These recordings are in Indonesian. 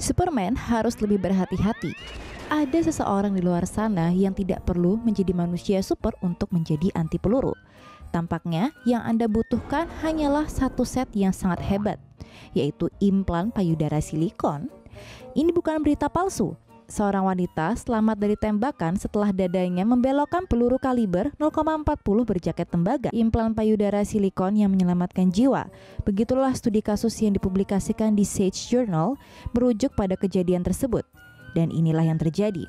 Superman harus lebih berhati-hati. Ada seseorang di luar sana yang tidak perlu menjadi manusia super untuk menjadi anti peluru. Tampaknya yang Anda butuhkan hanyalah satu set yang sangat hebat, yaitu implan payudara silikon. Ini bukan berita palsu. Seorang wanita selamat dari tembakan setelah dadanya membelokkan peluru kaliber 0,40 berjaket tembaga. Implan payudara silikon yang menyelamatkan jiwa. Begitulah studi kasus yang dipublikasikan di Sage Journal merujuk pada kejadian tersebut. Dan inilah yang terjadi.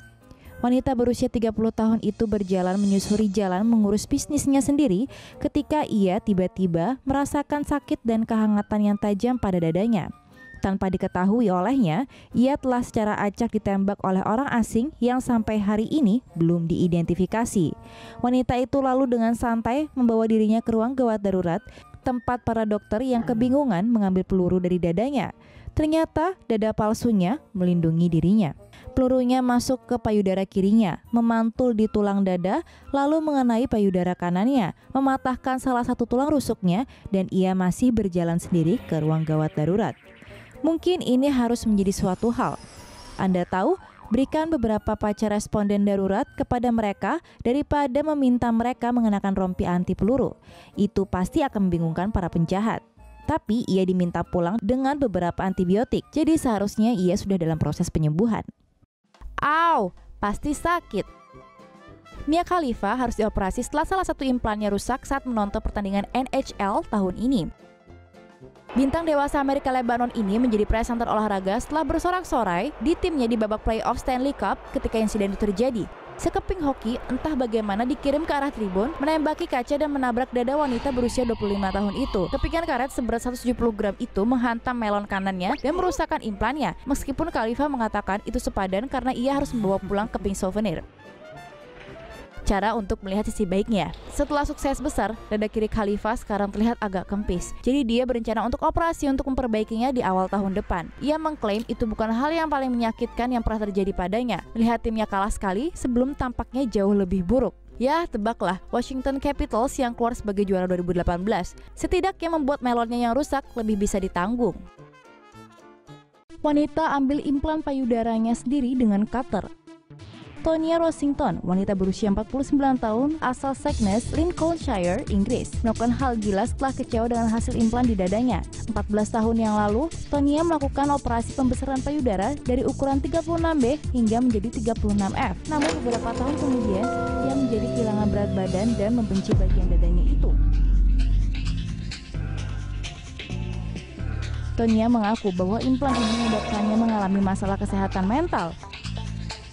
Wanita berusia 30 tahun itu berjalan menyusuri jalan mengurus bisnisnya sendiri ketika ia tiba-tiba merasakan sakit dan kehangatan yang tajam pada dadanya. Tanpa diketahui olehnya, ia telah secara acak ditembak oleh orang asing yang sampai hari ini belum diidentifikasi. Wanita itu lalu dengan santai membawa dirinya ke ruang gawat darurat, tempat para dokter yang kebingungan mengambil peluru dari dadanya. Ternyata dada palsunya melindungi dirinya. Pelurunya masuk ke payudara kirinya, memantul di tulang dada, lalu mengenai payudara kanannya, mematahkan salah satu tulang rusuknya, dan ia masih berjalan sendiri ke ruang gawat darurat. Mungkin ini harus menjadi suatu hal. Anda tahu, berikan beberapa pacar responden darurat kepada mereka daripada meminta mereka mengenakan rompi anti peluru. Itu pasti akan membingungkan para penjahat. Tapi ia diminta pulang dengan beberapa antibiotik, jadi seharusnya ia sudah dalam proses penyembuhan. Au, pasti sakit. Mia Khalifa harus dioperasi setelah salah satu implannya rusak saat menonton pertandingan NHL tahun ini. Bintang dewasa Amerika Lebanon ini menjadi presenter olahraga setelah bersorak-sorai di timnya di babak playoff Stanley Cup ketika insiden itu terjadi. Sekeping hoki entah bagaimana dikirim ke arah tribun, menembaki kaca dan menabrak dada wanita berusia 25 tahun itu. Kepingan karet seberat 170 gram itu menghantam melon kanannya dan merusakkan implannya. Meskipun Khalifa mengatakan itu sepadan karena ia harus membawa pulang keping souvenir. Cara untuk melihat sisi baiknya. Setelah sukses besar, dada kiri Khalifa sekarang terlihat agak kempis. Jadi dia berencana untuk operasi untuk memperbaikinya di awal tahun depan. Ia mengklaim itu bukan hal yang paling menyakitkan yang pernah terjadi padanya. Melihat timnya kalah sekali sebelum tampaknya jauh lebih buruk. Ya, tebaklah, Washington Capitals yang keluar sebagai juara 2018. Setidaknya membuat melonnya yang rusak lebih bisa ditanggung. Wanita ambil implan payudaranya sendiri dengan cutter. Tonya Rossington, wanita berusia 49 tahun asal Skegness, Lincolnshire, Inggris, melakukan hal gila setelah kecewa dengan hasil implan di dadanya. 14 tahun yang lalu, Tonya melakukan operasi pembesaran payudara dari ukuran 36B hingga menjadi 36F. Namun beberapa tahun kemudian, ia menjadi kehilangan berat badan dan membenci bagian dadanya itu. Tonya mengaku bahwa implan ini menyebabkannya mengalami masalah kesehatan mental.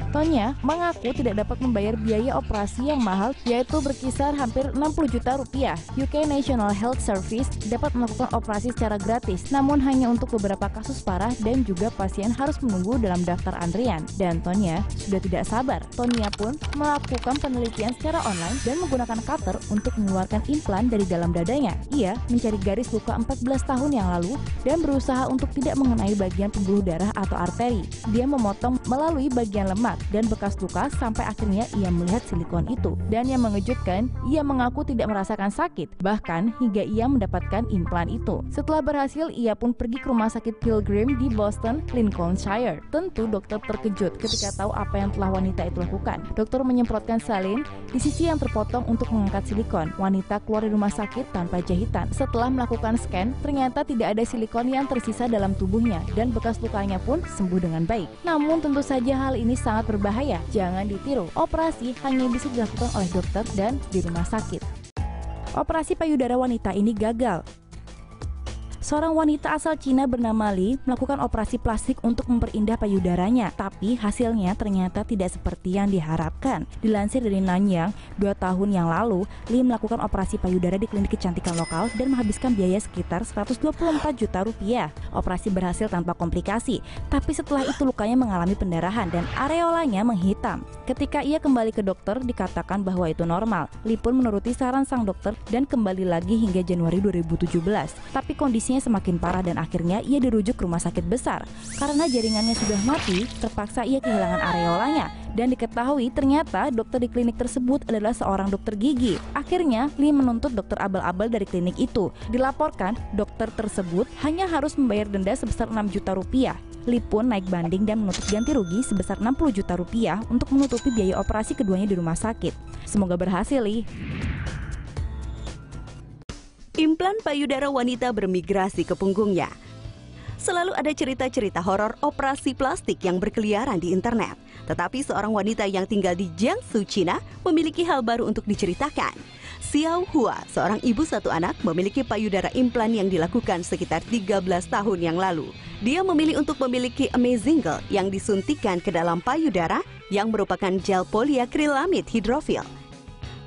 Tonya mengaku tidak dapat membayar biaya operasi yang mahal, yaitu berkisar hampir 60 juta rupiah. UK National Health Service dapat melakukan operasi secara gratis, namun hanya untuk beberapa kasus parah dan juga pasien harus menunggu dalam daftar antrian. Dan Tonya sudah tidak sabar. Tonya pun melakukan penelitian secara online dan menggunakan cutter untuk mengeluarkan implan dari dalam dadanya. Ia mencari garis luka 14 tahun yang lalu dan berusaha untuk tidak mengenai bagian pembuluh darah atau arteri. Dia memotong melalui bagian lemak dan bekas luka sampai akhirnya ia melihat silikon itu. Dan yang mengejutkan, ia mengaku tidak merasakan sakit, bahkan hingga ia mendapatkan implan itu. Setelah berhasil, ia pun pergi ke rumah sakit Pilgrim di Boston, Lincolnshire. Tentu dokter terkejut ketika tahu apa yang telah wanita itu lakukan. Dokter menyemprotkan salin di sisi yang terpotong untuk mengangkat silikon. Wanita keluar dari rumah sakit tanpa jahitan. Setelah melakukan scan, ternyata tidak ada silikon yang tersisa dalam tubuhnya dan bekas lukanya pun sembuh dengan baik. Namun tentu saja hal ini sangat berbahaya, jangan ditiru. Operasi hanya bisa dilakukan oleh dokter dan di rumah sakit. Operasi payudara wanita ini gagal. Seorang wanita asal Cina bernama Li melakukan operasi plastik untuk memperindah payudaranya, tapi hasilnya ternyata tidak seperti yang diharapkan. Dilansir dari Nanyang, 2 tahun yang lalu, Li melakukan operasi payudara di klinik kecantikan lokal dan menghabiskan biaya sekitar 124 juta rupiah. Operasi berhasil tanpa komplikasi, tapi setelah itu lukanya mengalami pendarahan dan areolanya menghitam. Ketika ia kembali ke dokter, dikatakan bahwa itu normal. Li pun menuruti saran sang dokter dan kembali lagi hingga Januari 2017. Tapi kondisinya semakin parah dan akhirnya ia dirujuk ke rumah sakit besar. Karena jaringannya sudah mati, terpaksa ia kehilangan areolanya Dan diketahui ternyata dokter di klinik tersebut adalah seorang dokter gigi. Akhirnya Lee menuntut dokter abal-abal dari klinik itu. Dilaporkan dokter tersebut hanya harus membayar denda sebesar 6 juta rupiah. Lee pun naik banding dan menuntut ganti rugi sebesar 60 juta rupiah untuk menutupi biaya operasi keduanya di rumah sakit. Semoga berhasil, Lee. Implan payudara wanita bermigrasi ke punggungnya. Selalu ada cerita-cerita horor operasi plastik yang berkeliaran di internet. Tetapi seorang wanita yang tinggal di Jiangsu, Cina memiliki hal baru untuk diceritakan. Xiao Hua, seorang ibu satu anak, memiliki payudara implan yang dilakukan sekitar 13 tahun yang lalu. Dia memilih untuk memiliki Amazing Girl yang disuntikan ke dalam payudara yang merupakan gel poliakrilamid hidrofil.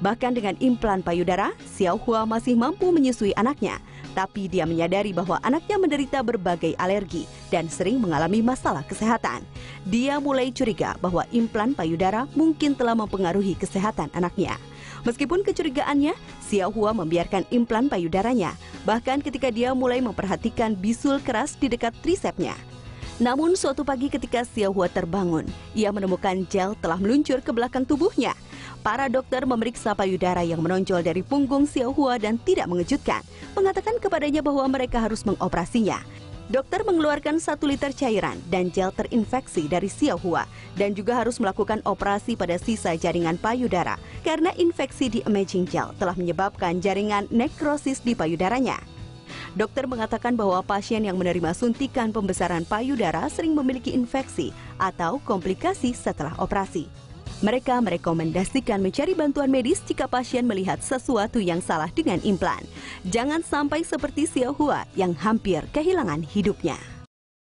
Bahkan dengan implan payudara, Xiao Hua masih mampu menyusui anaknya. Tapi dia menyadari bahwa anaknya menderita berbagai alergi dan sering mengalami masalah kesehatan. Dia mulai curiga bahwa implan payudara mungkin telah mempengaruhi kesehatan anaknya. Meskipun kecurigaannya, Xiao Hua membiarkan implan payudaranya, bahkan ketika dia mulai memperhatikan bisul keras di dekat trisepsnya. Namun suatu pagi ketika Xiao Hua terbangun, ia menemukan gel telah meluncur ke belakang tubuhnya. Para dokter memeriksa payudara yang menonjol dari punggung Xiao Hua dan tidak mengejutkan, mengatakan kepadanya bahwa mereka harus mengoperasinya. Dokter mengeluarkan 1 liter cairan dan gel terinfeksi dari Xiao Hua dan juga harus melakukan operasi pada sisa jaringan payudara karena infeksi di Amazing Gel telah menyebabkan jaringan nekrosis di payudaranya. Dokter mengatakan bahwa pasien yang menerima suntikan pembesaran payudara sering memiliki infeksi atau komplikasi setelah operasi. Mereka merekomendasikan mencari bantuan medis jika pasien melihat sesuatu yang salah dengan implan. Jangan sampai seperti Xiao Hua yang hampir kehilangan hidupnya.